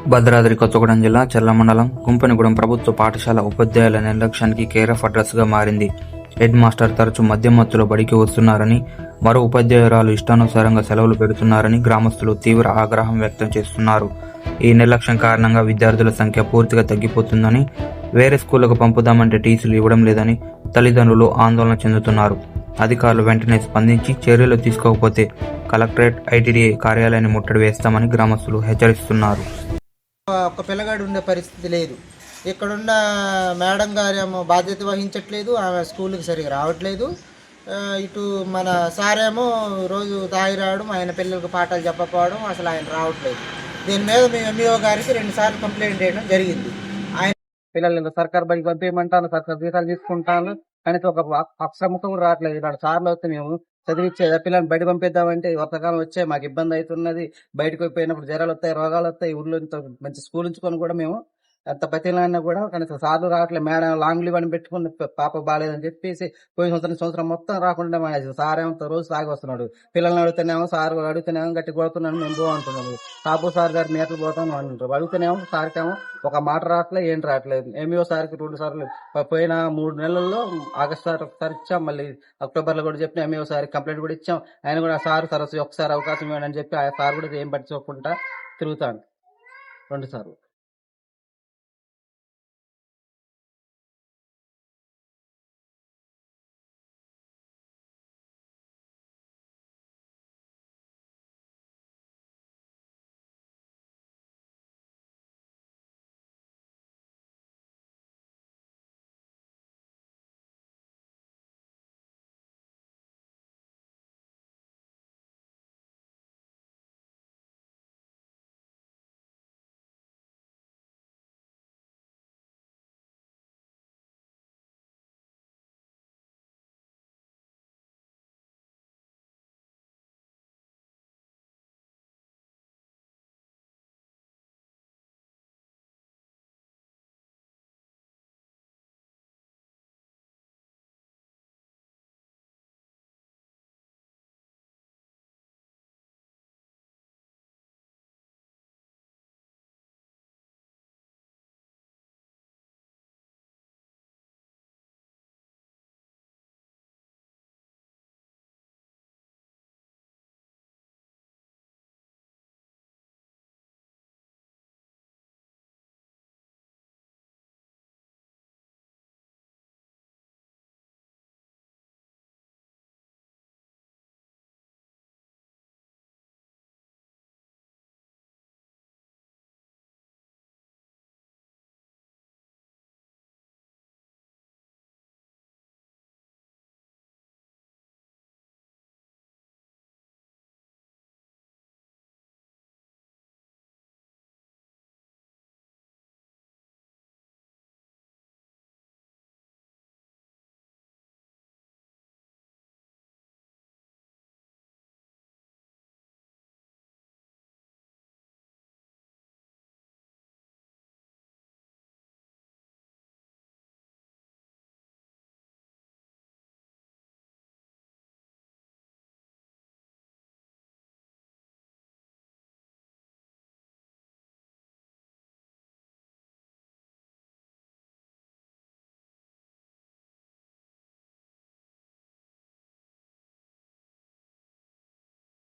భద్రాద్రి కొత్తగూడెం జిల్లా చెర్ల మండలం గుంపనిగూడెం ప్రభుత్వ పాఠశాల ఉపాధ్యాయుల నిర్లక్ష్యానికి కేర్ ఆఫ్ అడ్రస్ గా మారింది. హెడ్ మాస్టర్ తరచూ మద్యం మత్తులో బడికి వస్తున్నారని, మరో ఉపాధ్యాయురాలు ఇష్టానుసారంగా సెలవులు పెడుతున్నారని గ్రామస్తులు తీవ్ర ఆగ్రహం వ్యక్తం చేస్తున్నారు. ఈ నిర్లక్ష్యం కారణంగా విద్యార్థుల సంఖ్య పూర్తిగా తగ్గిపోతుందని, వేరే స్కూళ్లకు పంపుదామంటే టీసీలు ఇవ్వడం లేదని తల్లిదండ్రులు ఆందోళన చెందుతున్నారు. అధికారులు వెంటనే స్పందించి చర్యలు తీసుకోకపోతే కలెక్టరేట్, ఐటీడీఏ కార్యాలయాన్ని ముట్టడి వేస్తామని గ్రామస్తులు హెచ్చరిస్తున్నారు. ఒక పిల్లగాడు ఉండే పరిస్థితి లేదు. ఇక్కడున్న మేడం గారేమో బాధ్యత వహించట్లేదు, ఆమె స్కూల్కి సరిగా రావట్లేదు. ఇటు మన సారేమో రోజు తాగి రావడం, ఆయన పిల్లలకు పాఠాలు చెప్పకపోవడం, అసలు ఆయన రావట్లేదు. దీని మీద మేము ఎంఈఓ గారికి 2 సార్లు కంప్లైంట్ చేయడం జరిగింది. ఆయన పిల్లలు సర్కార్ బడికి పంపించమంటాను, సర్కార్ జీతాలు తీసుకుంటాను, కనీసం ఒక అక్షరముఖం రావట్లేదు. ఇలాంటి సార్లు వస్తే మేము చదివిచ్చేదా పిల్లల్ని బయట పంపిద్దామంటే వర్తకాలం వచ్చే మాకు ఇబ్బంది అవుతున్నది. బయటకు పోయినప్పుడు జ్వరాలు వస్తాయి, రోగాలు వస్తాయి. ఊళ్ళో మంచి స్కూల్ ఉంచుకొని కూడా మేము ఎంత బతిలాడినా కూడా కనీసం సార్లు రావట్లేదు. మేడం లాంగ్ లీవ్ అని పెట్టుకుని పాప బాగాలేదని చెప్పేసి పోయిన సంవత్సరం మొత్తం రాకుండా సార్ ఏమో రోజు తాగి వస్తున్నాడు. పిల్లల్ని అడుగుతున్నామో, సార్ అడుగుతున్నామో గట్టి కొడుతున్నాను, మేము బాగుంటున్నాము. కాపు సార్ గారి మేతలు పోతాను అంటారు. అడుగుతున్నామో సార్కేమో ఒక మాట రావట్లేదు, ఏం రావట్లేదు. ఎంఈఓ సార్కి 2 సార్లు పోయిన 3 నెలల్లో ఆగస్టు సార్ ఒకసారి ఇచ్చాం, మళ్ళీ అక్టోబర్లో కూడా చెప్పిన ఎంఈఓ సార్ కంప్లైంట్ కూడా ఇచ్చాం. ఆయన కూడా సార్ ఒకసారి అవకాశం ఇవ్వండి అని చెప్పి ఆ సార్ కూడా ఏం పట్టించుకోకుండా తిరుగుతాను 2 సార్లు.